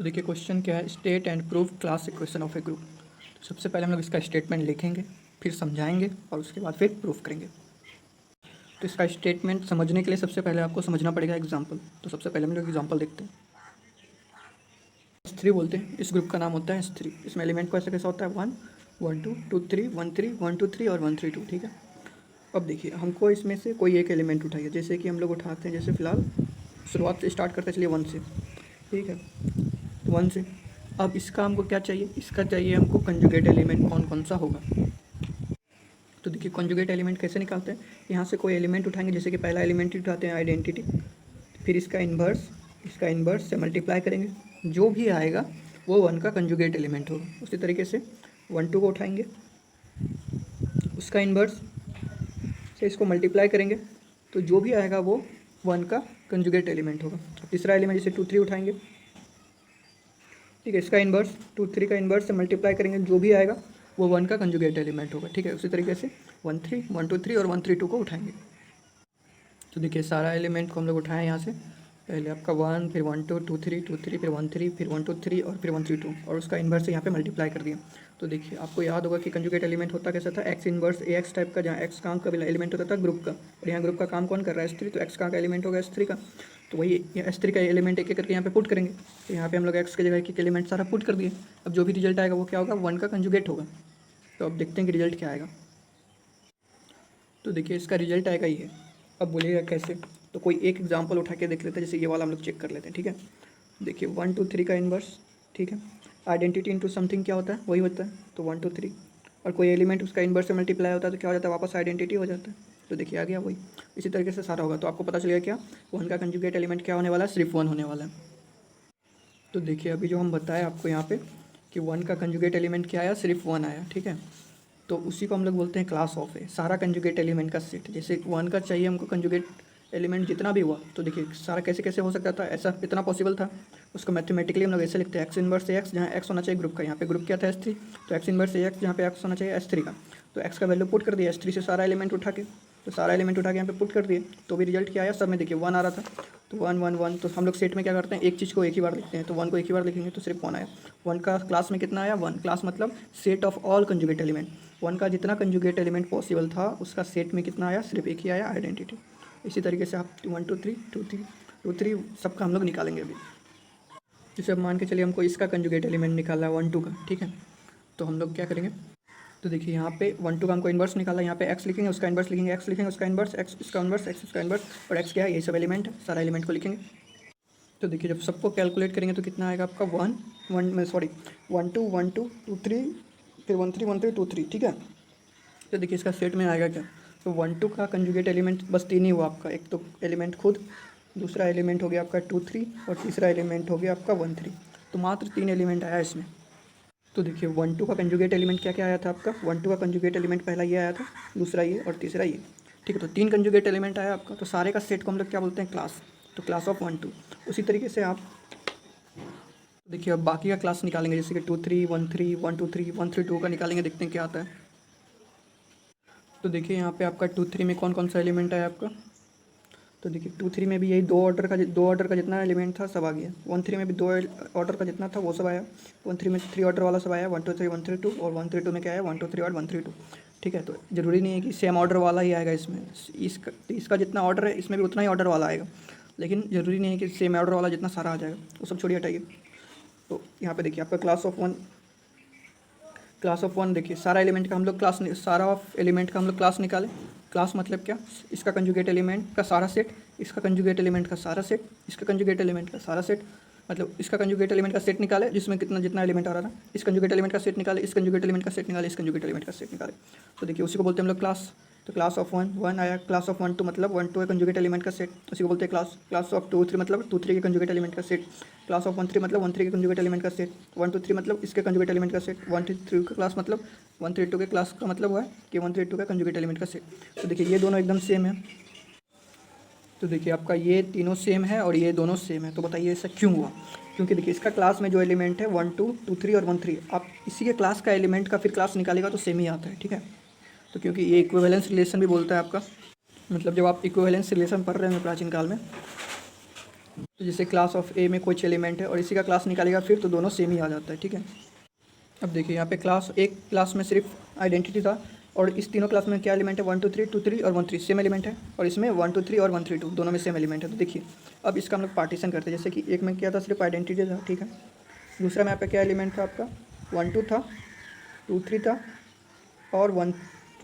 तो देखिए क्वेश्चन क्या है, state and prove class equation of A group. तो सबसे पहले हम लोग इसका स्टेटमेंट लिखेंगे, फिर समझाएंगे और उसके बाद फिर प्रूफ करेंगे। तो इसका स्टेटमेंट समझने के लिए सबसे पहले आपको समझना पड़ेगा एग्जाम्पल। तो सबसे पहले हम लोग एग्जाम्पल देखते हैं। S3 बोलते हैं, इस ग्रुप का नाम होता है S3। इसमें एलिमेंट को ऐसा कैसा होता है 1 1 2 2 3 1 3 1 2 3 और 1 3 2। ठीक है, अब देखिए हमको इसमें से कोई एक एलिमेंट उठाइए। जैसे कि हम लोग उठाते हैं, जैसे फिलहाल शुरुआत से स्टार्ट करते चलिए 1 से। ठीक है, तो 1 से अब इसका हमको क्या चाहिए, इसका चाहिए हमको कंजुगेट एलिमेंट कौन कौन सा होगा। तो देखिए कंजुगेट एलिमेंट कैसे निकालते हैं, यहाँ से कोई एलिमेंट उठाएंगे। जैसे कि पहला एलिमेंट उठाते हैं आइडेंटिटी, फिर इसका इन्वर्स से मल्टीप्लाई करेंगे, जो भी आएगा वो 1 का कंजुगेट एलिमेंट होगा। उसी तरीके से 1 2 को उठाएंगे, उसका इन्वर्स से इसको मल्टीप्लाई करेंगे, तो जो भी आएगा वो 1 का कंजुगेट एलिमेंट होगा। तीसरा एलिमेंट जैसे 2 3 उठाएंगे, ठीक है, इसका इन्वर्स 2 3 का इन्वर्स से मल्टीप्लाई करेंगे, जो भी आएगा वो 1 का कंजुगेट एलिमेंट होगा। ठीक है, उसी तरीके से 1 3 1 2 3 और 1 3 2 को उठाएंगे। तो देखिए सारा एलिमेंट को हम लोग उठाएं यहाँ से, पहले आपका 1, फिर 1 2 2 3 2 3, फिर 1 3, फिर 1 2 3 और फिर 1 3 2 और उसका इन्वर्स यहाँ पे मल्टीप्लाई कर दिया। तो देखिए आपको याद होगा कि कंजुगेट एलिमेंट होता कैसा था, एक्स इन्वर्स ए एक्स टाइप का, जहाँ एक्स काम का एलिमेंट होता था ग्रुप का, और यहाँ ग्रुप का काम कौन कर रहा है S3, तो एक्स का एलिमेंट होगा S3 का। तो वही S3 का एलिमेंट एक एक करके यहाँ पे पुट करेंगे। तो यहाँ पे हम लोग एक्स की जगह एक एलिमेंट सारा पुट कर दिए। अब जो भी रिजल्ट आएगा वो क्या होगा, 1 का कंजुगेट होगा। तो अब देखते हैं कि रिजल्ट क्या आएगा। तो देखिए इसका रिजल्ट आएगा ये। अब बोलिएगा कैसे, तो कोई एक एग्जांपल उठा के देख लेते हैं। जैसे ये वाला हम लोग चेक कर लेते हैं। ठीक है, देखिए 1 2 3 का इन्वर्स, ठीक है, आइडेंटिटी इनटू समथिंग क्या होता है, वही होता है। तो 1 2 3 और कोई एलिमेंट उसका इन्वर्स से मल्टीप्लाई होता है तो क्या हो जाता है, वापस आइडेंटिटी हो जाता है। तो देखिए आ गया वही। इसी तरीके से सारा होगा। तो आपको पता चलेगा क्या, 1 का कंजुगेट एलिमेंट क्या होने वाला है, सिर्फ 1 होने वाला है। तो देखिए अभी जो हम बताए आपको यहाँ पे कि 1 का कंजुगेट एलिमेंट क्या आया, सिर्फ 1 आया। ठीक है, तो उसी को हम लोग बोलते हैं क्लास ऑफ है, सारा कंजुगेट एलिमेंट का सेट। जैसे 1 का चाहिए हमको कंजुगेट एलिमेंट जितना भी हुआ, तो देखिए सारा कैसे कैसे हो सकता था, ऐसा इतना पॉसिबल था। उसको मैथमेटिकली हम लोग ऐसे लिखते हैं, एक्स इन्वर्स ए एक्स, जहाँ एक्स होना चाहिए ग्रुप का, यहाँ पे ग्रुप क्या था S3, तो एक्स इन्वर्स ए एक्स जहाँ पे एक्स होना चाहिए S3 का। तो एक्स का वैल्यू पुट कर दिया S3 से सारा एलिमेंट उठा के, तो सारा एलिमेंट उठा के यहाँ पे पुट कर दिए। तो भी रिजल्ट क्या आया, सब में देखिए 1 आ रहा था। तो 1 1 1, तो हम लोग सेट में क्या करते हैं, एक चीज़ को एक ही बार लिखते हैं। तो 1 को एक ही बार लिखेंगे तो सिर्फ 1 आया। 1 का क्लास में कितना आया, 1 क्लास मतलब set of all conjugate element. 1 का जितना कंजुगेट एलिमेंट पॉसिबल था उसका सेट में कितना आया, सिर्फ एक ही आया, आइडेंटिटी। इसी तरीके से आप 1 2 3 2 3 2 3 सबका हम लोग निकालेंगे अभी। जैसे अब मान के चलिए हमको इसका कंजुगेट एलिमेंट निकालना है 1 2 का। ठीक है, तो हम लोग क्या करेंगे, तो देखिए यहाँ पे 1 2 का हमको इन्वर्स निकाला है। यहाँ पे एक्स लिखेंगे, उसका इन्वर्स लिखेंगे, एक्स लिखेंगे, उसका इन्वर्स, एक्स इसका इन्वर्स, एक्स उसका इन्वर्स, और एक्स क्या है, ये सब एलिमेंट है, सारा एलिमेंट को लिखेंगे। तो देखिए जब सबको कैलकुलेट करेंगे तो कितना आएगा आपका 1 1 2 1 2 2 3, फिर 1 3 1 3 2 3। ठीक है, तो देखिए इसका सेट में आएगा क्या, तो 1 2 का कंजुगेट एलिमेंट बस 3 ही हुआ आपका। एक तो एलिमेंट खुद, दूसरा एलिमेंट हो गया आपका 2 3 और तीसरा एलिमेंट हो गया आपका 1 3। तो मात्र 3 एलिमेंट आया इसमें। तो देखिए 1 2 का कंजुगेट एलिमेंट क्या क्या आया था आपका, 1 2 का कंजुगेट एलिमेंट पहला ये आया था, दूसरा ये और तीसरा ये। ठीक है, तो 3 कंजुगेट एलिमेंट आया आपका। तो सारे का सेट को हम लोग क्या बोलते हैं, क्लास। तो क्लास ऑफ 1 2। उसी तरीके से आप देखिए अब बाकी का क्लास निकालेंगे। जैसे कि 2 3 1 3 1 2 3 1 3 2 का निकालेंगे, देखते हैं क्या आता है। तो देखिए यहाँ पे आपका 2 3 में कौन कौन सा एलिमेंट आया आपका, तो देखिए 2 3 में भी यही दो ऑर्डर का जितना एलिमेंट था सब आ गया। 1 3 में भी 2 ऑर्डर का जितना था वो सब आया। 1 3 में 3 ऑर्डर वाला सब आया, 1 2 3 1 3 2, और 1 3 2 में क्या आया, 1 2 3 और 1 3 2। ठीक है, तो ज़रूरी नहीं है कि सेम ऑर्डर वाला ही आएगा इसमें। इसका जितना ऑर्डर है इसमें भी उतना ही ऑर्डर वाला आएगा, लेकिन ज़रूरी नहीं है कि सेम ऑर्डर वाला जितना सारा आ जाएगा। वो सब छोड़िए, हटाइए। तो यहाँ पे देखिए आपका क्लास ऑफ 1 देखिए सारा एलिमेंट का हम लोग सारा ऑफ एलिमेंट का हम लोग क्लास निकालें। क्लास मतलब क्या, इसका कंजुगेट एलिमेंट का सारा सेट, इसका कंजुगेट एलिमेंट का सारा सेट, इसका कंजुगेट एलिमेंट का सारा सेट, मतलब इसका कंजुगेट एलिमेंट का सेट निकाले जिसमें कितना जितना एलिमेंट आ रहा था, इस कंजुगेट एलिमेंट का सेट निकाले, इस कंजुगेट एलिमेंट का सेट निकाले, इस कंजुगेट एलिमेंट का सेट निकाले। तो देखिए उसी को बोलते हैं हम लोग क्लास। तो क्लास ऑफ 1 आया, क्लास ऑफ 1 2 मतलब 1 2 है कंजुगेट एलिमेंट का सेट, उसी को बोलते हैं क्लास। क्लास ऑफ 2 3 मतलब 2 3 के कंजुगेट एलिमेंट का सेट। क्लास ऑफ 1 3 मतलब 1 3 के कंजुगेट एलिमेंट का सेट। 1 2 3 मतलब इसके कंजुगेट एलिमेंट का सेट। 1 3 3 का क्लास मतलब 1 3 2 के क्लास का मतलब हुआ है कि 1 3 2 का कंजुगेट एलिमेंट का सेट। तो देखिए ये दोनों एकदम सेम है। तो देखिए आपका ये तीनों सेम है और ये दोनों सेम है। तो बताइए ऐसा क्यों हुआ, क्योंकि देखिए इसका क्लास में जो एलिमेंट है 1 2 2 3 और 1 3, आप इसी के क्लास का एलिमेंट का फिर क्लास निकालेगा तो सेम ही आता है। ठीक है, तो क्योंकि ये इक्विवेलेंस रिलेशन भी बोलता है आपका, मतलब जब आप इक्विवेलेंस रिलेशन पढ़ रहे होंगे प्राचीन काल में, तो जैसे क्लास ऑफ ए में कुछ एलिमेंट है और इसी का क्लास निकालेगा फिर, तो दोनों सेम ही आ जाता है, ठीक है। अब देखिए यहाँ पे क्लास, एक क्लास में सिर्फ आइडेंटिटी था और इस तीनों क्लास में क्या एलिमेंट है, 1 2 3 2 3 और 1 3 सेम एलिमेंट है, और इसमें 1 2 3 और 1 3 2 दोनों में सेम एलिमेंट है। तो देखिए अब इसका हम लोग पार्टीशन करते हैं। जैसे कि एक में क्या था, सिर्फ आइडेंटिटी था, ठीक है। दूसरा में यहाँ पे क्या एलिमेंट था आपका, 1 2 था, 2 3 था और 1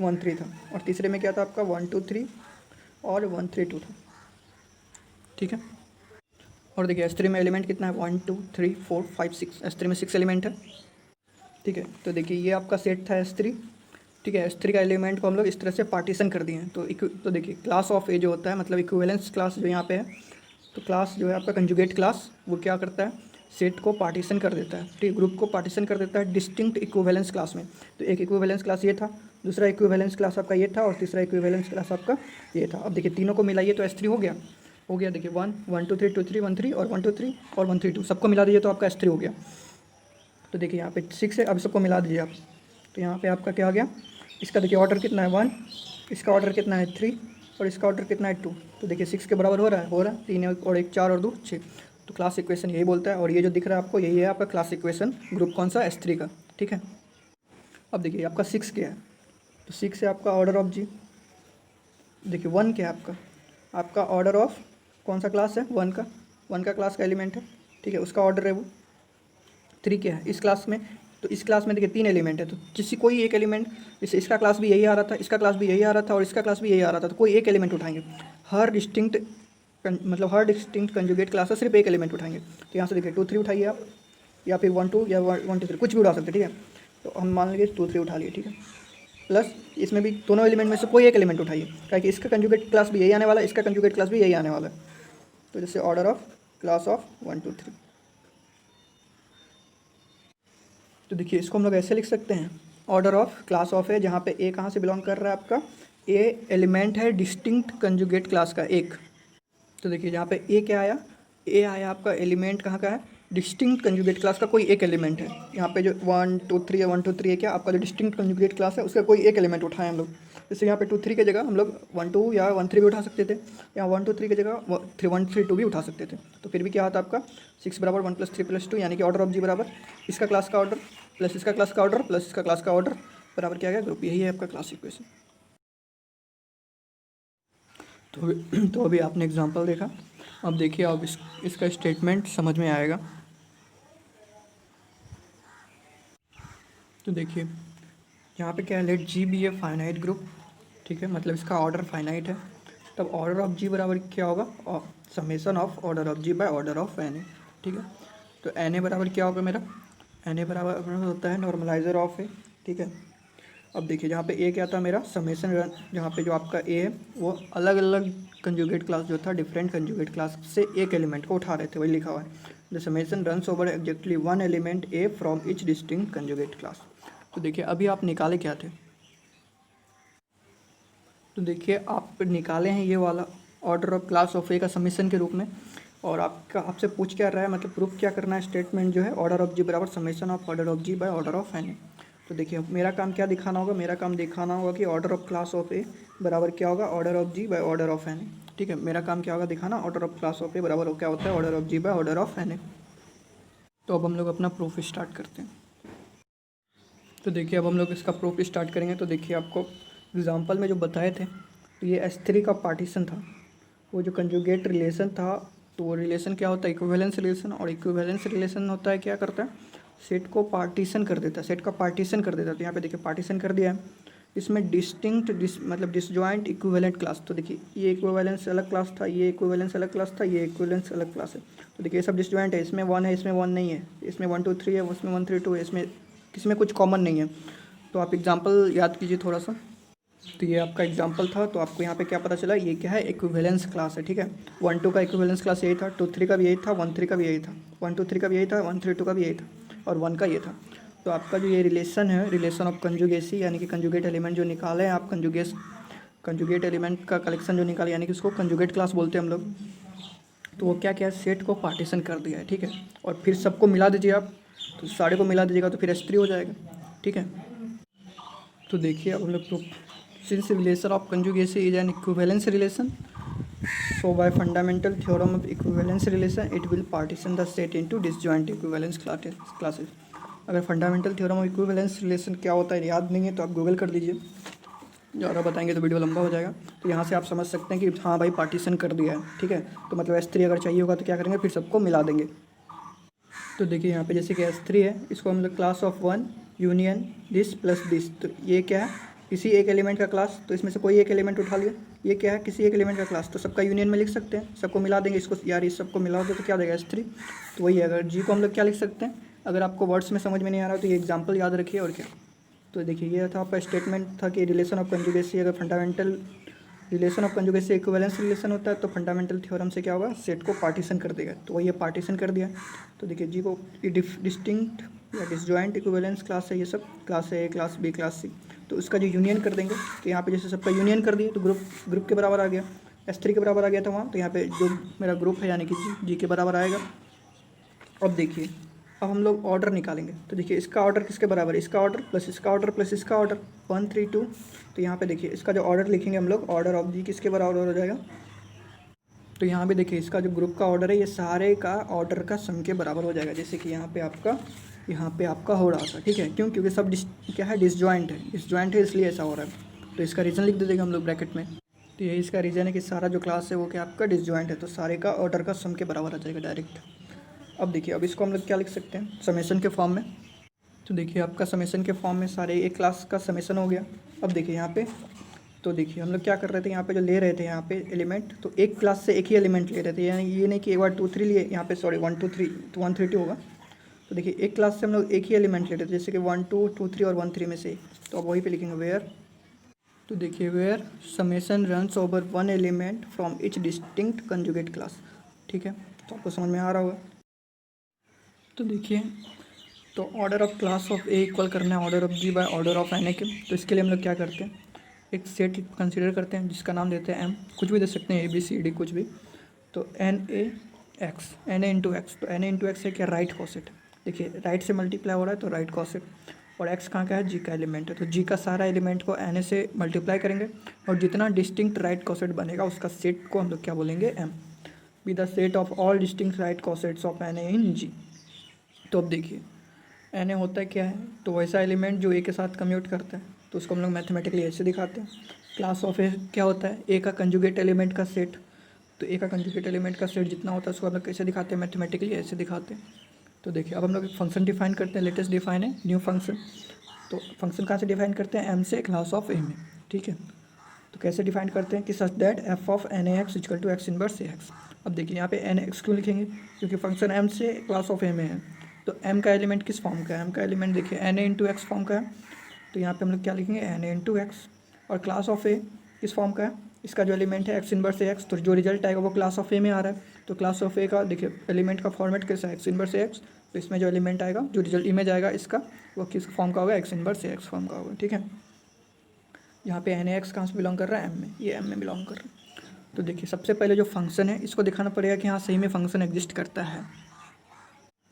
1 3 था, और तीसरे में क्या था आपका 1 2 3 और 1 3 2 था, ठीक है। और देखिए S3 में एलिमेंट कितना है, 1 2 3 4 5 6, S3 में 6 एलिमेंट है, ठीक है। तो देखिए ये आपका सेट था S3, ठीक है। S3 का एलिमेंट को हम लोग इस तरह से पार्टीशन कर दिए हैं। तो देखिए क्लास ऑफ ए जो होता है, मतलब इक्विवेलेंस क्लास जो यहाँ पे है, तो क्लास जो है आपका कंजुगेट क्लास, वो क्या करता है, सेट को पार्टीशन कर देता है, ठीक, ग्रुप को पार्टीशन कर देता है डिस्टिंक्ट इक्विवेलेंस क्लास में। तो एक इक्विवेलेंस क्लास ये था, दूसरा इक्विवेलेंस क्लास आपका ये था, और तीसरा इक्विवेलेंस क्लास आपका ये था। अब देखिए तीनों को मिलाइए तो S3 हो गया। देखिए 1 1 2 3 2 3 1 3 और 1 2 3 और 1 3 2 सबको मिला दीजिए तो आपका S3 हो गया। तो देखिए यहाँ पे 6 है, अब सबको मिला दीजिए आप, तो यहाँ पे आपका क्या आ गया, इसका देखिए ऑर्डर कितना है 1, इसका ऑर्डर कितना है 3 और इसका ऑर्डर कितना है 2। तो देखिए 6 के बराबर हो रहा है 3 और 1 4 और 2 6। तो क्लास इक्वेशन यही बोलता है, और ये जो दिख रहा है आपको यही है आपका क्लास इक्वेशन, ग्रुप कौन सा, S3 का, ठीक है। अब देखिए आपका 6 क्या है, तो 6 है आपका ऑर्डर ऑफ जी। देखिए 1 क्या है आपका ऑर्डर ऑफ कौन सा क्लास है, 1 का क्लास का एलिमेंट है, ठीक है, उसका ऑर्डर है वो। 3 क्या है इस क्लास में, तो इस क्लास में देखिए 3 एलिमेंट है, तो किसी कोई एक एलिमेंट, जैसे इसका क्लास भी यही आ रहा था, इसका क्लास भी यही आ रहा था और इसका क्लास भी यही आ रहा था, तो कोई एक एलिमेंट उठाएंगे। हर डिस्टिंक्ट कंजुगेट क्लास से सिर्फ एक एलिमेंट उठाएंगे। तो यहाँ से देखिए 2 3 उठाइए आप, या फिर 1 2 या 1 2 3 कुछ भी उठा सकते, ठीक है। तो हम मान लीजिए 2 3 उठा लिए, ठीक है। प्लस इसमें भी दोनों एलिमेंट में से कोई एक एलिमेंट उठाइए, क्योंकि इसका कंजुगेट क्लास भी यही आने वाला है, इसका कंजुगेट क्लास भी यही आने वाला है। तो जैसे ऑर्डर ऑफ क्लास ऑफ 1 2 3, तो देखिए इसको हम लोग ऐसे लिख सकते हैं, ऑर्डर ऑफ क्लास ऑफ है, जहाँ पे ए कहाँ से बिलोंग कर रहा है आपका, ए एलिमेंट है डिस्टिंक्ट कंजुगेट क्लास का एक। तो देखिए यहाँ पे ए क्या आया, ए आया आपका एलिमेंट कहाँ का है, डिस्टिंक्ट कंजुगेट क्लास का कोई एक एलिमेंट है। यहाँ पे जो 1 2 3 है, 1 2 3 है क्या आपका जो डिस्टिंक्ट कंजुगेट क्लास है, उसका कोई एक एलिमेंट उठाए हम लोग। जैसे यहाँ पे 2 3 की जगह हम लोग 1 2 या 1 3 भी उठा सकते थे, या 1 2 3 की जगह 1 3 2 भी उठा सकते थे। तो फिर भी क्या आता आपका 6 बराबर 1 + 3 + 2, यानी कि ऑर्डर ऑफ जी बराबर इसका क्लास का ऑर्डर प्लस इसका क्लास का ऑर्डर प्लस इसका क्लास का ऑर्डर बराबर क्या गया ग्रुप। यही है आपका क्लास इक्वेशन। तो अभी आपने एग्जांपल देखा, अब देखिए अब इसका स्टेटमेंट समझ में आएगा। तो देखिए यहाँ पे क्या है, let G be a finite group, ठीक है, मतलब इसका ऑर्डर फाइनाइट है। तब ऑर्डर ऑफ जी बराबर क्या होगा, summation of order of G by order of N A, ठीक है। तो एन ए बराबर क्या होगा मेरा, एन ए बराबर होता है नॉर्मलाइजर ऑफ ए, ठीक है। अब देखिए जहाँ पे ए क्या था मेरा समेसन रन, जहाँ पे जो आपका ए है वो अलग अलग कंजुगेट क्लास जो था, डिफरेंट कंजुगेट क्लास से एक एलिमेंट को उठा रहे थे, वही लिखा हुआ है, the summation runs over exactly 1 element A from each distinct conjugate class. तो देखिए अभी आप निकाले क्या थे, तो देखिए आप निकाले हैं ये वाला ऑर्डर ऑफ क्लास ऑफ ए का समेसन के रूप में, और आपसे पूछ क्या रहा है, मतलब प्रूफ क्या करना है, स्टेटमेंट जो है ऑर्डर ऑफ जी बराबर summation of order of G by order of N A. तो देखिए मेरा काम क्या दिखाना होगा, मेरा काम दिखाना होगा कि order of class of A बराबर क्या होगा, order of G by order of N A, ठीक है। मेरा काम क्या होगा दिखाना, order of class of A बराबर क्या होता है, order of G by order of N A. तो अब हम लोग अपना प्रूफ स्टार्ट करते हैं। तो देखिए अब हम लोग इसका प्रूफ स्टार्ट करेंगे। तो देखिए आपको एग्जाम्पल में जो बताए थे, तो ये S3 का पार्टीशन था, वो जो कंजुगेट रिलेशन था, तो वो रिलेशन क्या होता है, इक्विवेलेंस रिलेशन, और इक्विवेलेंस रिलेशन होता है क्या करता है, सेट को पार्टीशन कर देता है, सेट का पार्टीशन कर देता है। तो यहाँ पे देखिए पार्टीशन कर दिया है, इसमें डिस्टिंक्ट मतलब डिसजॉइंट इक्विवेलेंट क्लास। तो देखिए ये इक्विवेलेंस अलग क्लास था, ये इक्विवेलेंस अलग क्लास था, ये इक्विवेलेंस अलग क्लास है। तो देखिए ये सब डिसजॉइंट है, इसमें 1 है, इसमें 1 नहीं है, इसमें 1 2 3 है, उसमें 1 3 2 है, इसमें किसी में कुछ कॉमन नहीं है। तो आप एग्जाम्पल याद कीजिए थोड़ा सा। तो ये आपका एग्जाम्पल था, तो आपको यहाँ पे क्या पता चला, ये क्या है, इक्विवेलेंस क्लास है, ठीक है। 1 2 का इक्विवेलेंस क्लास यही था, 2 3 का भी यही था, 1 3 का भी यही था, 1 2 3 का भी यही था, 1 3 2 का भी यही था, और 1 का ये था। तो आपका जो ये रिलेशन है, रिलेशन ऑफ कंजुगेसी, यानी कि कंजुगेट एलिमेंट जो निकाले हैं आप, कंजुगेट एलिमेंट का कलेक्शन जो निकाले, यानी कि उसको कंजुगेट क्लास बोलते हैं हम लोग। तो वो क्या क्या सेट को पार्टीशन कर दिया है, ठीक है। और फिर सबको मिला दीजिए आप, तो सारे को मिला दीजिएगा तो फिर S3 हो जाएगा, ठीक है। तो देखिए अब हम लोग तो since relation of conjugacy is an equivalence relation, So by fundamental theorem of equivalence relation, it will partition the set into disjoint equivalence classes. अगर fundamental theorem of equivalence relation क्या होता है याद नहीं है तो आप गूगल कर लीजिए, ज़्यादा बताएंगे तो वीडियो लंबा हो जाएगा। तो यहाँ से आप समझ सकते हैं कि हाँ भाई पार्टीशन कर दिया है, ठीक है। तो मतलब S3 अगर चाहिए होगा तो क्या करेंगे, फिर सबको मिला देंगे। तो देखिए यहाँ पे जैसे कि S3 है, इसको हम लोग class of one union this plus this, तो ये क्या है, किसी एक एलिमेंट का क्लास, तो इसमें से कोई एक एलिमेंट उठा लिया, ये क्या है, किसी एक एलिमेंट का क्लास, तो सबका यूनियन में लिख सकते हैं, सबको मिला देंगे इसको, यार इस सबको मिला दो तो क्या देगा S3। तो वही है, अगर जी को हम लोग क्या लिख सकते हैं, अगर आपको वर्ड्स में समझ में नहीं आ रहा तो ये एग्जाम्पल याद रखिए और क्या। तो देखिए ये था आपका स्टेटमेंट था कि रिलेशन ऑफ कंजुगेसी, अगर fundamental relation of conjugacy equivalence relation होता है तो फंडामेंटल थ्योरम से क्या होगा, सेट को पार्टीशन कर देगा। तो वही ये पार्टीशन कर दिया। तो देखिए जी को डिस्टिंक्ट या डिसजॉइंट इक्विवेलेंस क्लास है, ये सब क्लास है, ए क्लास बी क्लास सी, तो उसका जो यूनियन कर देंगे, तो यहाँ पे जैसे सबका यूनियन कर दिए तो ग्रुप के बराबर आ गया, S3 के बराबर आ गया था वहाँ, तो यहाँ पे जो मेरा ग्रुप है यानी कि जी के बराबर आएगा। अब देखिए अब हम लोग ऑर्डर निकालेंगे, तो देखिए इसका ऑर्डर किसके बराबर है, इसका ऑर्डर प्लस इसका ऑर्डर प्लस इसका ऑर्डर 1 3 2। तो यहाँ पे देखिए इसका जो ऑर्डर लिखेंगे हम लोग, ऑर्डर ऑफ जी किसके बराबर हो जाएगा, तो यहाँ पे देखिए इसका जो ग्रुप का ऑर्डर है ये सारे का ऑर्डर का सम के बराबर हो जाएगा। जैसे कि यहाँ पे आपका हो रहा था, ठीक है, क्यों, क्योंकि सब क्या है, डिसजॉइंट है इसलिए ऐसा हो रहा है। तो इसका रीज़न लिख दे देंगे हम लोग ब्रैकेट में। तो यही इसका रीज़न है कि सारा जो क्लास है वो क्या आपका डिसजॉइंट है, तो सारे का ऑर्डर का सम के बराबर आ जाएगा डायरेक्ट। अब देखिए अब इसको हम लोग क्या लिख सकते हैं, समेशन के फॉर्म में। तो देखिए आपका समेशन के फॉर्म में सारे एक क्लास का समेशन हो गया। अब देखिए यहाँ पे, तो देखिए हम लोग क्या कर रहे थे, यहाँ पे जो ले रहे थे यहाँ पे एलिमेंट, तो एक क्लास से एक ही एलिमेंट ले रहे थे, यानी ये नहीं कि एक बार 2 3 लिए, यहाँ पे सॉरी 1 2 3 तो 1 3 2 होगा। तो देखिए एक क्लास से हम लोग एक ही एलिमेंट ले रहे थे, जैसे कि 1 2 2 3 और 1 3 में से, तो अब वहीं पे लिखेंगे वेयर। तो देखिए where summation runs over one element from each distinct conjugate class, ठीक है। तो आपको समझ में आ रहा होगा। तो देखिए तो order of class of A equal करना है order of G by order of N A के। तो इसके लिए हम लोग क्या करते हैं, एक सेट कंसीडर करते हैं जिसका नाम देते हैं एम, कुछ भी दे सकते हैं ABCD कुछ भी। तो एन ए इंटू एक्स, तो एन ए इंटू एक्स है क्या, राइट कॉसेट। देखिए राइट से मल्टीप्लाई हो रहा है तो राइट कॉसेट, और एक्स कहाँ का है, जी का एलिमेंट है, तो जी का सारा एलिमेंट को एन ए से मल्टीप्लाई करेंगे, और जितना डिस्टिंक्ट राइट कॉसेट बनेगा उसका सेट को हम लोग क्या बोलेंगे, M. Be the set of all distinct right cosets of N A in G. तो अब देखिए एन ए होता है क्या है, तो वैसा एलिमेंट जो ए के साथ कम्यूट करता है, तो उसको हम लोग मैथमेटिकली ऐसे दिखाते हैं। क्लास ऑफ ए क्या होता है, ए का कंजुगेट एलिमेंट का सेट, तो ए का कंजुगेट एलिमेंट का सेट जितना होता है उसको हम लोग कैसे दिखाते हैं, मैथमेटिकली ऐसे दिखाते हैं। तो देखिए अब हम लोग एक फंक्शन डिफाइन करते हैं, लेटेस्ट डिफाइन है न्यू फंक्शन। तो फंक्शन कहाँ से डिफाइन करते हैं, एम से क्लास ऑफ ए में, ठीक है। तो कैसे डिफाइन करते हैं कि such that F of N A X equal to X inverse A X. अब देखिए यहाँ पे एन एक्स क्यों लिखेंगे, क्योंकि फंक्शन एम से क्लास ऑफ ए में है, तो एम का एलिमेंट किस फॉर्म का है, एम का एलिमेंट देखिए N A into X form का है, तो यहाँ पे हम लोग क्या लिखेंगे, एन ए इंटू एक्स, और क्लास ऑफ ए किस फॉर्म का है, इसका जो एलिमेंट है एक्स इनवर्स ए एक्स, तो जो रिजल्ट आएगा वो क्लास ऑफ ए में आ रहा है। तो क्लास ऑफ ए का देखिए एलिमेंट का फॉर्मेट कैसा है, एक्स इनवर्स ए एक्स, तो इसमें जो एलिमेंट आएगा, जो रिजल्ट इमेज आएगा इसका, वो किस फॉर्म का होगा, x inverse A x form का होगा, ठीक है। यहाँ पे एन ए एक्स कहाँ से बिलोंग कर रहा है, एम में, ये एम में बिलोंग कर रहा है। तो देखिए सबसे पहले जो फंक्शन है इसको दिखाना पड़ेगा कि हाँ सही में फंक्शन एग्जिस्ट करता है।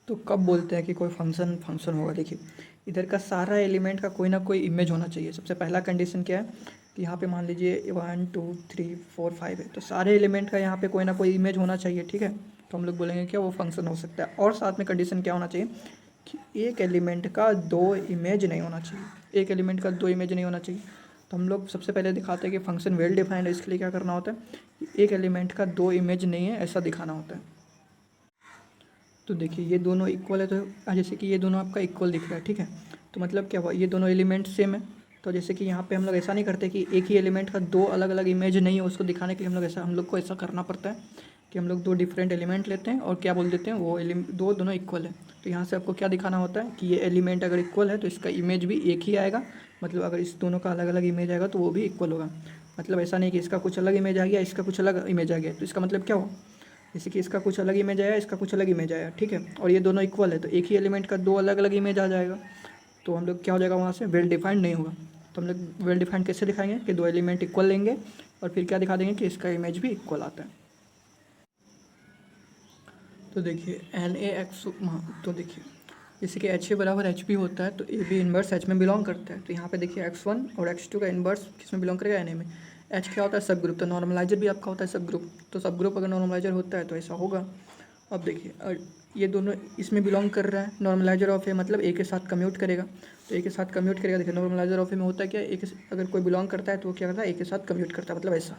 तो कब बोलते हैं कि कोई फंक्शन होगा, देखिए इधर का सारा एलिमेंट का कोई ना कोई इमेज होना चाहिए। सबसे पहला कंडीशन क्या है कि यहाँ पे मान लीजिए 1 2 3 4 5 है, तो सारे एलिमेंट का यहाँ पे कोई ना कोई इमेज होना चाहिए, ठीक है। तो हम लोग बोलेंगे क्या वो फंक्शन हो सकता है। और साथ में कंडीशन क्या होना चाहिए कि एक एलिमेंट का 2 इमेज नहीं होना चाहिए, एक एलिमेंट का 2 इमेज नहीं होना चाहिए। तो हम लोग सबसे पहले दिखाते हैं कि फंक्शन वेल डिफाइंड है, इसके लिए क्या करना होता है कि एक एलिमेंट का 2 इमेज नहीं है ऐसा दिखाना होता है। तो देखिए ये दोनों इक्वल है, तो जैसे कि ये दोनों आपका इक्वल दिख रहा है, ठीक है। तो मतलब क्या हुआ, ये दोनों एलिमेंट सेम है। तो जैसे कि यहाँ पे हम लोग ऐसा नहीं करते कि एक ही एलिमेंट का 2 अलग अलग इमेज नहीं है, उसको दिखाने के लिए हम लोग को ऐसा करना पड़ता है कि हम लोग 2 डिफरेंट एलिमेंट लेते हैं और क्या बोल देते हैं वो दोनों इक्वल है। तो यहाँ से आपको क्या दिखाना होता है कि ये एलिमेंट अगर इक्वल है तो इसका इमेज भी एक ही आएगा, मतलब अगर इस दोनों का अलग अलग इमेज आएगा तो वो भी इक्वल होगा। मतलब ऐसा नहीं कि इसका कुछ अलग इमेज आ गया, इसका कुछ अलग इमेज आ गया, तो इसका मतलब क्या हुआ, जैसे कि इसका कुछ अलग इमेज आया, इसका कुछ अलग इमेज आया, ठीक है, और ये दोनों इक्वल है, तो एक ही एलिमेंट का 2 अलग अलग इमेज आ जाएगा, तो हम लोग क्या हो जाएगा वहाँ से वेल डिफाइंड नहीं होगा। तो हम लोग वेल डिफाइंड कैसे दिखाएंगे कि 2 एलिमेंट इक्वल लेंगे और फिर क्या दिखा देंगे कि इसका इमेज भी इक्वल आता है। तो देखिए एन ए एक्स, तो देखिए जैसे कि एच ए बराबर एच बी होता है, तो ए बी इन्वर्स एच में बिलोंग करता है। तो यहाँ पे देखिए X1 और X2 का इन्वर्स किस में बिलोंग करेगा, एन ए में। एच क्या होता है? सब ग्रुप। तो नॉर्मलाइजर भी आपका होता है सब ग्रुप, तो सब ग्रुप अगर नॉर्मलाइजर होता है तो ऐसा होगा। अब देखिए ये दोनों इसमें बिलोंग कर रहा है, नॉर्मलाइजर ऑफ ए मतलब ए के साथ कम्यूट करेगा, तो ए के साथ कम्यूट करेगा। देखिए नॉर्मलाइजर ऑफ ए में होता है क्या, अगर कोई बिलोंग करता है तो वो क्या करता है, ए के साथ कम्यूट करता है, मतलब ऐसा।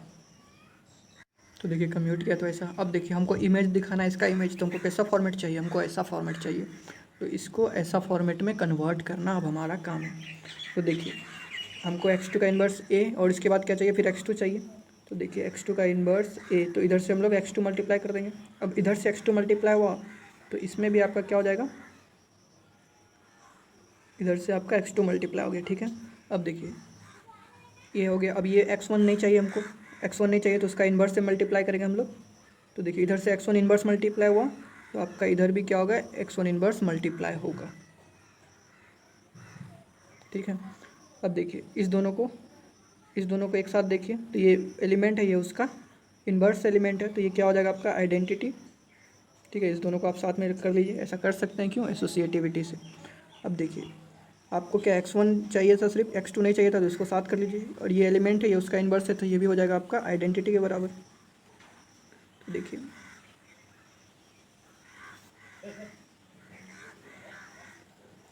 तो देखिए कम्यूट किया तो ऐसा। अब देखिए हमको इमेज दिखाना है, इसका इमेज, तो हमको कैसा फॉर्मेट चाहिए, हमको ऐसा फॉर्मेट चाहिए, तो इसको ऐसा फॉर्मेट में कन्वर्ट करना अब हमारा काम है। तो देखिए हमको x2 का इन्वर्स a और इसके बाद क्या चाहिए, फिर x2 चाहिए। तो देखिए x2 का इन्वर्स a, तो इधर से हम लोग x2 मल्टीप्लाई कर देंगे। अब इधर से x2 मल्टीप्लाई हुआ तो इसमें भी आपका क्या हो जाएगा, इधर से आपका x2 मल्टीप्लाई हो गया, ठीक है। अब देखिए ये हो गया। अब ये x1 नहीं चाहिए हमको, x1 नहीं चाहिए तो उसका इन्वर्स से मल्टीप्लाई करेंगे हम लोग। तो देखिए इधर से x1 इन्वर्स मल्टीप्लाई हुआ तो आपका इधर भी क्या होगा, x1 इन्वर्स मल्टीप्लाई होगा, ठीक है। अब देखिए इस दोनों को एक साथ देखिए, तो ये एलिमेंट है, ये उसका इन्वर्स एलिमेंट है, तो ये क्या हो जाएगा आपका आइडेंटिटी, ठीक है। इस दोनों को आप साथ में कर लीजिए, ऐसा कर सकते हैं, क्यों, एसोसिएटिविटी से। अब देखिए आपको क्या x1 चाहिए था, सिर्फ x2 नहीं चाहिए था, तो इसको साथ कर लीजिए, और ये एलिमेंट है, ये उसका इन्वर्स है, तो ये भी हो जाएगा आपका आइडेंटिटी के बराबर। तो देखिए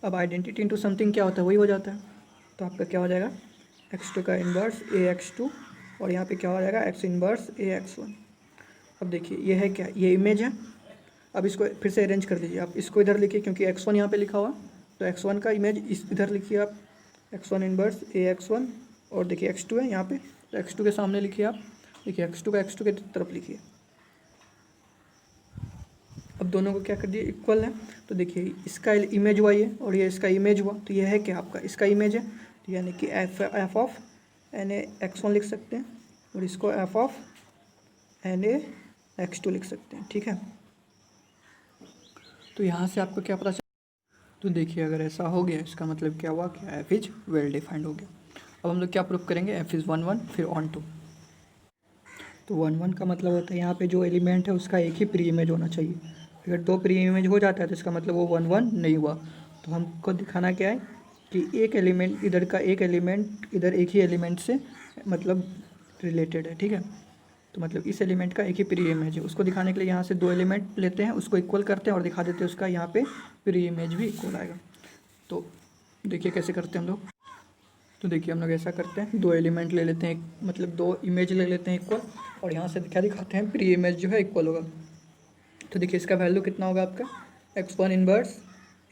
अब आइडेंटिटी इंटू समथिंग क्या होता है, वही हो जाता है। तो आपका क्या हो जाएगा, x2 का इन्वर्स a x2, और यहाँ पे क्या हो जाएगा, x इन्वर्स a x1। अब देखिए ये है क्या, ये इमेज है। अब इसको फिर से अरेंज कर दीजिए, आप इसको इधर लिखिए क्योंकि x1 यहाँ पे लिखा हुआ, तो x1 का इमेज इस इधर लिखिए आप, x1 इन्वर्स a x1, और देखिए x2 है यहाँ पे, तो x2 के सामने लिखिए आप, देखिए x2 का x2 के तरफ लिखिए। अब दोनों को क्या कर दिए, इक्वल है, तो देखिए इसका इमेज हुआ ये, और ये इसका इमेज हुआ, तो ये है क्या आपका, इसका इमेज है, तो यानी कि F of N A x1 लिख सकते हैं, और इसको F of N A x2 लिख सकते हैं, ठीक है। तो यहाँ से आपको क्या पता चला, तो देखिए अगर ऐसा हो गया इसका मतलब क्या हुआ, कि एफ इज वेल डिफाइंड हो गया। अब हम लोग क्या प्रूफ करेंगे, एफ इज़ 1 1 फिर ऑन 2। तो 1 1 का मतलब होता है यहाँ पे जो एलिमेंट है उसका एक ही प्री इमेज होना चाहिए। अगर दो प्री इमेज हो जाता है तो इसका मतलब वो 1 1 नहीं हुआ। तो हमको दिखाना क्या है कि एक एलिमेंट इधर का, एक एलिमेंट इधर एक ही एलिमेंट से मतलब रिलेटेड है, ठीक है। तो मतलब इस एलिमेंट का एक ही प्री इमेज है, उसको दिखाने के लिए यहाँ से दो एलिमेंट लेते हैं, उसको इक्वल करते हैं और दिखा देते हैं उसका यहाँ पे प्री इमेज भी इक्वल आएगा। तो देखिए कैसे करते हैं हम लोग। तो देखिए हम लोग ऐसा करते हैं, दो एलिमेंट ले लेते हैं, मतलब दो इमेज ले लेते हैं इक्वल, और यहाँ से क्या दिखाते हैं, प्री इमेज जो है इक्वल होगा। तो देखिए इसका वैल्यू कितना होगा आपका, x1 इन्वर्स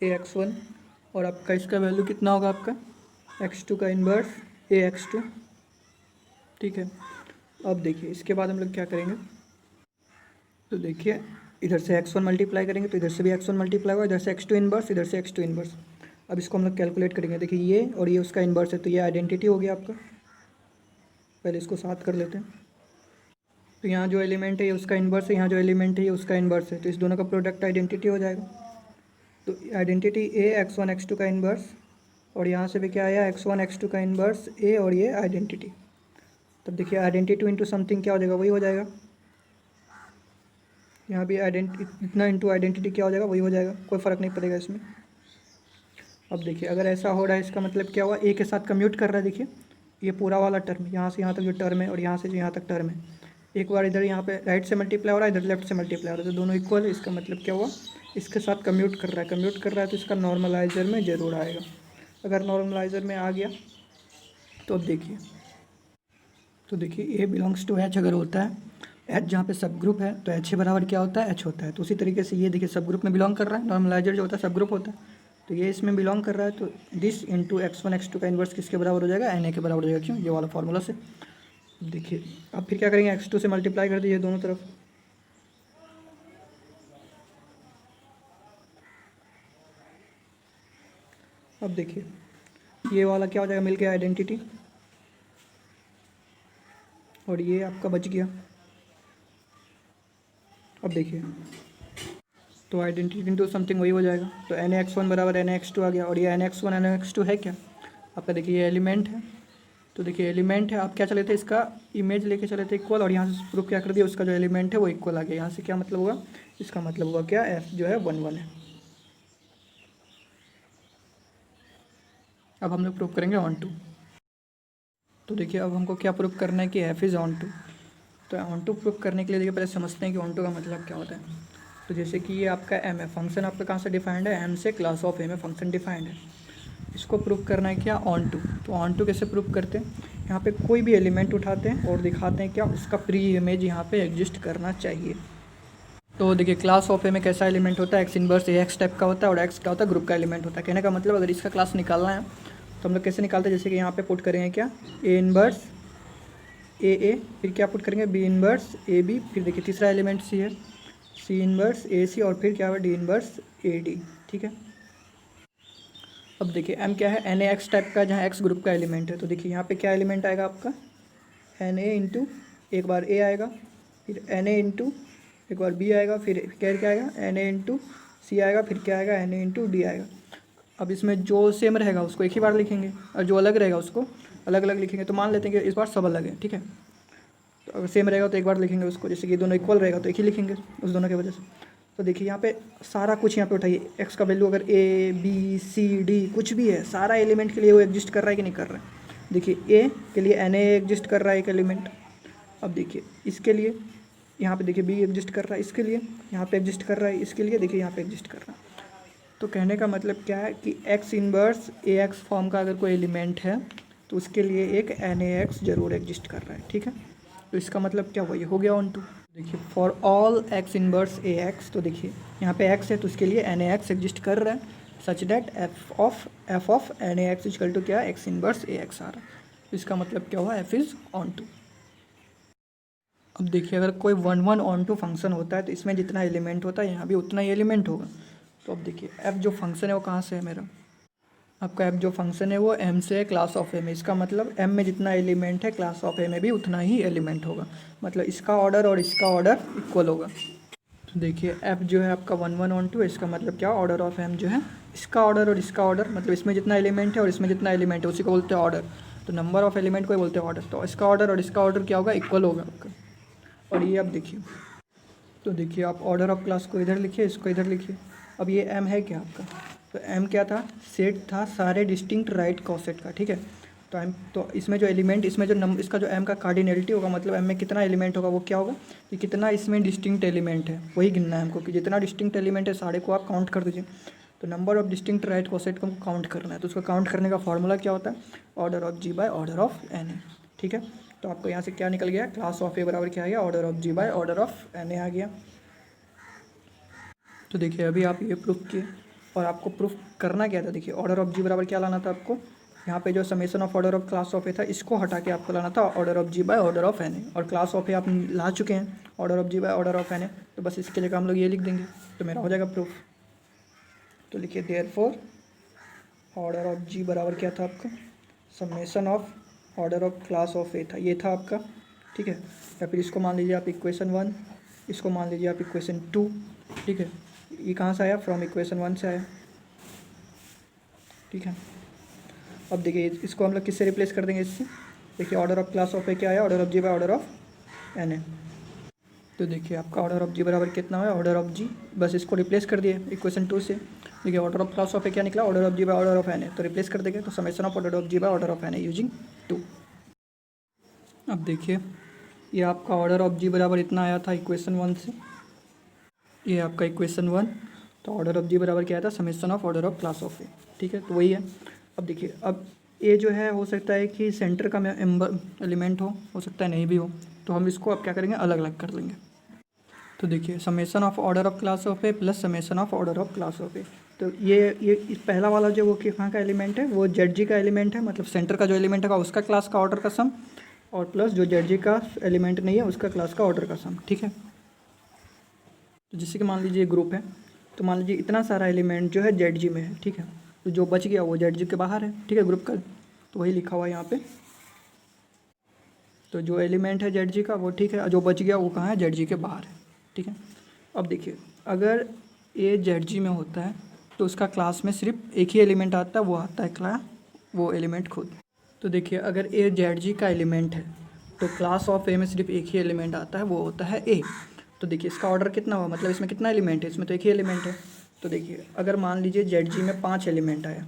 a x1, और आपका इसका वैल्यू कितना होगा आपका x2 का इन्वर्स a x2, ठीक है। अब देखिए इसके बाद हम लोग क्या करेंगे, तो देखिए इधर से x1 मल्टीप्लाई करेंगे तो इधर से भी x1 मल्टीप्लाई होगा, इधर से x2 इन्वर्स, इधर से x2 इन्वर्स। अब इसको हम लोग कैलकुलेट करेंगे, देखिए ये और ये उसका इन्वर्स है, तो ये आइडेंटिटी हो गया आपका। पहले इसको साथ कर लेते हैं, तो यहाँ जो एलिमेंट है ये उसका इन्वर्स है, यहाँ जो एलिमेंट है ये उसका इन्वर्स है, तो इस दोनों का प्रोडक्ट आइडेंटिटी हो जाएगा। तो आइडेंटिटी a x1 x2 का इन्वर्स, और यहाँ से भी क्या आया, x1 x2 का इन्वर्स a, और ये आइडेंटिटी। तब देखिए आइडेंटिटी इंटू समथिंग क्या हो जाएगा, वही हो जाएगा। यहाँ भी इतना इंटू आइडेंटिटी क्या हो जाएगा, वही हो जाएगा, कोई फ़र्क नहीं पड़ेगा इसमें। अब देखिए अगर ऐसा हो रहा है इसका मतलब क्या हुआ, ए के साथ कम्यूट कर रहा है, देखिए ये पूरा वाला टर्म यहाँ से यहाँ तक जो टर्म है, और यहाँ से जो यहाँ तक टर्म है, एक बार इधर यहाँ पे राइट से मल्टीप्लाई हो रहा है, इधर लेफ्ट से मल्टीप्लाई हो रहा है, तो दोनों इक्वल है। इसका मतलब क्या हुआ, इसके साथ कम्यूट कर रहा है, तो इसका नॉर्मलाइजर में ज़रूर आएगा। अगर नॉर्मलाइजर में आ गया तो अब देखिए, तो देखिए ए बिलोंग्स टू एच अगर होता है, एच जहाँ पे सब ग्रुप है, तो एच के बराबर क्या होता है, एच होता है। तो उसी तरीके से ये देखिए सब ग्रुप में बिलोंग कर रहा है, नॉर्मलाइजर जो होता है सब ग्रुप होता है, तो ये इसमें बिलोंग कर रहा है, तो दिस इंटू x1 x2 का इन्वर्स किसके बराबर हो जाएगा, एन ए के बराबर हो जाएगा, क्यों, ये वाला फार्मूला से। देखिए अब फिर क्या करेंगे, x2 से मल्टीप्लाई कर दीजिए दोनों तरफ। अब देखिए ये वाला क्या हो जाएगा, मिल गया आइडेंटिटी, और ये आपका बच गया। अब देखिए तो आइडेंटिटी इंटू समथिंग वही हो जाएगा, तो एन x1 बराबर एन x2 आ गया, और ये एन x1 है क्या आपका, देखिए ये एलिमेंट है। तो देखिए एलिमेंट है, आप क्या चले थे, इसका इमेज लेके चले थे इक्वल, और यहाँ से प्रूफ क्या कर दिया, उसका जो एलिमेंट है वो इक्वल आ गया। यहाँ से क्या मतलब हुआ, इसका मतलब हुआ क्या, एफ जो है 1 1 है। अब हम लोग प्रूफ करेंगे ऑन 2। तो देखिए अब हमको क्या प्रूफ करना है कि एफ इज़ ऑन टू। तो ऑन टू प्रूफ करने के लिए देखिए पहले समझते हैं कि ऑन टू का मतलब क्या होता है। तो जैसे कि ये आपका एम है, फंक्शन आपका कहाँ से डिफाइंड है, एम से, क्लास ऑफ ए में फंक्शन डिफाइंड है। इसको प्रूफ करना है क्या, ऑन टू। तो ऑन टू कैसे प्रूफ करते हैं, यहाँ पे कोई भी एलिमेंट उठाते हैं और दिखाते हैं क्या उसका प्री इमेज यहाँ पे एग्जिस्ट करना चाहिए। तो देखिए क्लास ऑफ ए में कैसा एलिमेंट होता है, x inverse A x type का होता है, और एक्स क्या होता है, ग्रुप का एलिमेंट होता है। कहने का मतलब अगर इसका क्लास निकालना है तो हम लोग कैसे निकालते हैं, जैसे कि यहाँ पे पुट करेंगे क्या, ए इनवर्स ए, फिर क्या पुट करेंगे, बी इनवर्स ए बी, फिर देखिए तीसरा एलिमेंट सी है, सी इनवर्स ए सी, और फिर क्या हुआ, डी इनवर्स ए डी। ठीक है, अब देखिए एम क्या है, एन ए एक्स टाइप का, जहाँ एक्स ग्रुप का एलिमेंट है। तो देखिए यहाँ पे क्या एलिमेंट आएगा आपका, एन ए इंटू एक बार ए आएगा, फिर एन ए इंटू एक बार बी आएगा, फिर क्या आएगा, एन ए इंटू सी आएगा, फिर क्या आएगा, एन ए इंटू डी आएगा। अब इसमें जो सेम रहेगा उसको एक ही बार लिखेंगे, और जो अलग रहेगा उसको अलग अलग लिखेंगे। तो मान लेते हैं कि इस बार सब अलग है, ठीक है। तो अगर सेम रहेगा तो एक बार लिखेंगे उसको, जैसे कि दोनों इक्वल रहेगा तो एक ही लिखेंगे उस दोनों की वजह से। तो देखिए यहाँ पे सारा कुछ यहाँ पे उठाइए, एक्स का वैल्यू अगर ए बी सी डी कुछ भी है, सारा एलिमेंट के लिए वो एग्जिस्ट कर रहा है कि नहीं कर रहा है। देखिए ए के लिए एन ए एग्जिस्ट कर रहा है एक एलिमेंट। अब देखिए इसके लिए यहाँ पे देखिए बी एग्जिस्ट कर रहा है, इसके लिए यहाँ पे एग्जिस्ट कर रहा है, इसके लिए देखिए यहाँ पे एग्जिस्ट कर रहा है। तो कहने का मतलब क्या है कि x inverse A x form का अगर कोई एलिमेंट है तो उसके लिए एक एन ए एक्स जरूर एग्जिस्ट कर रहा है, ठीक है। तो इसका मतलब क्या हुआ, ये हो गया ऑन टू। देखिए for all x inverse A x, तो देखिए यहाँ पे एक्स है तो उसके लिए एन ए एक्स एग्जिस्ट कर रहा है, such that F of N A X equal to क्या, एक्स इनवर्स ए एक्स आ रहा है। तो इसका मतलब क्या हुआ, एफ इज़ ऑन टू। अब देखिए अगर कोई one one onto function होता है तो इसमें जितना एलिमेंट होता है यहाँ भी उतना ही एलिमेंट होगा। तो अब देखिए एफ जो फंक्शन है वो कहाँ से है मेरा, आपका एफ जो फंक्शन है वो एम से है, क्लास ऑफ ए में। इसका मतलब एम में जितना एलिमेंट है क्लास ऑफ ए में भी उतना ही एलिमेंट होगा, मतलब इसका ऑर्डर और इसका ऑर्डर इक्वल होगा। तो देखिए एफ जो है आपका वन वन ऑन टू, इसका मतलब क्या, ऑर्डर ऑफ एम जो है इसका ऑर्डर और इसका ऑर्डर, मतलब इसमें जितना एलिमेंट है और इसमें जितना एलिमेंट है उसी को बोलते हैं ऑर्डर। तो नंबर ऑफ एलिमेंट को बोलते हैं ऑर्डर। तो इसका ऑर्डर और इसका ऑर्डर क्या होगा, इक्वल होगा आपका। और ये अब देखिए, तो देखिए आप ऑर्डर ऑफ क्लास को इधर लिखिए, इसको इधर लिखिए। अब ये एम है क्या आपका, तो एम क्या था, सेट था सारे डिस्टिंक्ट राइट कॉसेट का, ठीक है। तो एम, तो इसमें जो एलिमेंट, इसमें जो नंबर, इसका जो एम का कार्डिनलिटी होगा, मतलब एम में कितना एलिमेंट होगा वो क्या होगा, कि कितना इसमें डिस्टिंक्ट एलिमेंट है वही गिनना है हमको, कि जितना डिस्टिंक्ट एलिमेंट है सारे को आप काउंट कर दीजिए। तो नंबर ऑफ डिस्टिंक्ट राइट कॉसेट को हमको काउंट करना है। तो उसको काउंट करने का फॉर्मूला क्या होता है, order of G by order of N A, ठीक है। तो आपको यहाँ से क्या निकल गया, क्लास ऑफ ए बराबर क्या आ गया, order of G by order of N A आ गया। तो देखिए अभी आप ये प्रूफ किए, और आपको प्रूफ करना क्या था, देखिए ऑर्डर ऑफ जी बराबर क्या लाना था आपको, यहाँ पे जो summation of order of class of A था इसको हटा के आपको लाना था order of G by order of N A. और क्लास ऑफ ए आप ला चुके हैं, order of G by order of N A, तो बस इसके जगह हम लोग ये लिख देंगे तो मेरा हो जाएगा प्रूफ। तो लिखिए देयरफॉर ऑर्डर ऑफ जी बराबर क्या था आपका, summation of order of class of A था, ये था आपका, ठीक है। या फिर इसको मान लीजिए आप इक्वेशन 1, इसको मान लीजिए आप इक्वेशन 2, ठीक है। ये कहाँ से आया, फ्रॉम इक्वेशन 1 से आया, ठीक है। अब देखिए इसको हम लोग किससे रिप्लेस कर देंगे, इससे देखिए order of class of A क्या आया, order of G by order of N A. तो देखिए आपका ऑर्डर ऑफ जी बराबर कितना है, ऑर्डर ऑफ जी, बस इसको रिप्लेस कर दिए इक्वेशन 2 से। देखिए order of class of A क्या निकला, order of G by order of N A, तो रिप्लेस कर देंगे। तो summation of order of G by order of N A using 2। अब देखिए ये आपका ऑर्डर ऑफ जी बराबर इतना आया था इक्वेशन 1 से, ये आपका इक्वेशन 1। तो ऑर्डर ऑफ जी बराबर क्या आया था, summation of order of class of A, ठीक है। तो वही है। अब देखिए अब ए जो है हो सकता है कि सेंटर का एलिमेंट हो सकता है नहीं भी हो, तो हम इसको अब क्या करेंगे, अलग अलग कर लेंगे। तो देखिए summation of order of class of A plus summation of order of class of A. तो ये पहला वाला जो वो कहाँ का एलिमेंट है, वो जेड जी का एलिमेंट है, मतलब सेंटर का जो एलिमेंट होगा उसका क्लास का ऑर्डर का सम, और प्लस जो जेड जी का एलिमेंट नहीं है उसका क्लास का ऑर्डर का सम, ठीक है। तो जैसे कि मान लीजिए ग्रुप है, तो मान लीजिए इतना सारा एलिमेंट जो है जेड जी में है, ठीक है। तो जो बच गया वो जेड जी के बाहर है, ठीक है, ग्रुप का। तो वही लिखा हुआ है यहाँ पे। तो जो एलिमेंट है जेड जी का वो ठीक है, जो बच गया वो कहाँ है, जेड जी के बाहर है, ठीक है। अब देखिए अगर ए जेड जी में होता है तो उसका क्लास में सिर्फ एक ही एलिमेंट आता है, वो आता है क्लास, वो एलिमेंट खुद। तो देखिए अगर ए जेड जी का एलिमेंट है तो क्लास ऑफ ए में सिर्फ एक ही एलिमेंट आता है, वो होता है ए। तो देखिए इसका ऑर्डर कितना हुआ, मतलब इसमें कितना एलिमेंट है, इसमें तो एक ही एलिमेंट है। तो देखिए अगर मान लीजिए जेड जी में 5 एलिमेंट आया,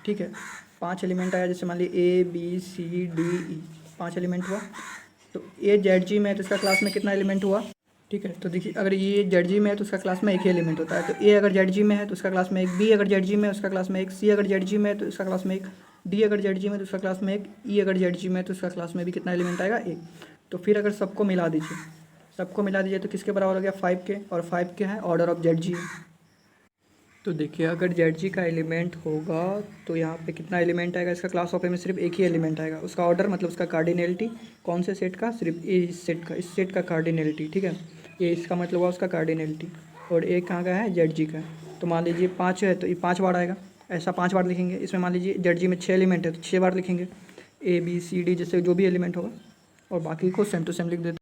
ठीक है, 5 एलिमेंट आया, जैसे मान लीजिए A B C D E, 5 element हुआ। तो ए जेड जी में है तो इसका क्लास में कितना एलिमेंट हुआ, ठीक है। तो देखिए अगर ये जेड जी में है तो उसका क्लास में एक ही एलिमेंट होता है। तो ए अगर जेड जी में है तो उसका क्लास में एक, बी अगर जेड जी में है उसका क्लास में एक, सी अगर जेड जी में है तो उसका क्लास में एक, डी अगर जेड जी में है तो उसका क्लास में एक, ई अगर जेड जी में है तो उसका क्लास में भी कितना एलिमेंट आएगा, एक। तो फिर अगर सबको मिला दीजिए तो किसके बराबर हो गया, 5 के, और 5 के है ऑर्डर ऑफ जेड जी है। तो देखिए अगर जेड जी का एलिमेंट होगा तो यहाँ पे कितना एलिमेंट आएगा, इसका क्लास ऑफ ए में सिर्फ एक ही एलिमेंट आएगा। उसका ऑर्डर मतलब उसका कार्डिनलिटी कौन से सेट का, सिर्फ ए इस सेट का कार्डिनलिटी, ठीक है। ये इसका मतलब हुआ उसका कार्डिनलिटी। और ए कहाँ का है, जेड जी का है। तो मान लीजिए 5 है तो ये 5 बार आएगा, ऐसा 5 बार लिखेंगे। इसमें मान लीजिए जेड जी में 6 एलिमेंट है तो 6 बार लिखेंगे, ए बी सी डी जैसे जो भी एलिमेंट होगा, और बाकी को सेम टू सेम लिख देते।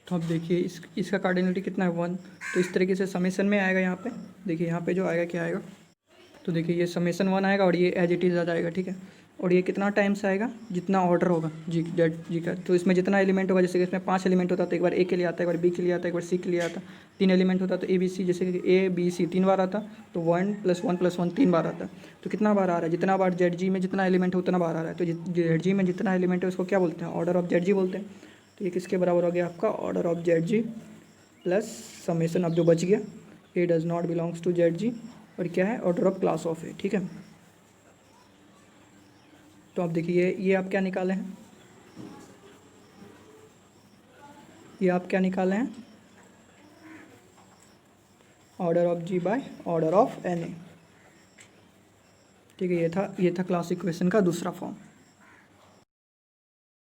तो अब देखिए इसका कार्डिनलिटी कितना है, 1। तो इस तरीके से समेसन में आएगा यहाँ पे। देखिए यहाँ पे जो आएगा क्या आएगा, तो देखिए ये समेसन 1 आएगा और ये एज इट इज़ आ जाएगा, ठीक है। और ये कितना टाइम्स आएगा, जितना ऑर्डर होगा जी जेड जी का। तो इसमें जितना एलिमेंट होगा, जैसे कि इसमें 5 एलिमेंट होता तो एक बार ए के लिए आता है, एक बार बी के लिए आता है, एक बार सी के लिए आता। 3 एलिमेंट होता तो ए बी सी, जैसे कि ए बी सी 3 बार आता, तो 1 + 1 + 1 3 बार आता। तो कितना बार आ रहा है, जितना बार जेड जी में जितना एलिमेंट है उतना बार आ रहा है। तो जेड जी में जितना एलिमेंट है उसको क्या बोलते हैं, ऑर्डर ऑफ जेड जी बोलते हैं। तो ये किसके बराबर हो गया आपका, order of Z G plus summation अब जो बच गया, A does not belongs to Z G, और क्या है, order of class of A, ठीक है। तो आप देखिए ये आप क्या निकाले हैं, ये आप क्या निकाले हैं, order of G by order of N A, ठीक है। ये था क्लास इक्वेशन का दूसरा फॉर्म।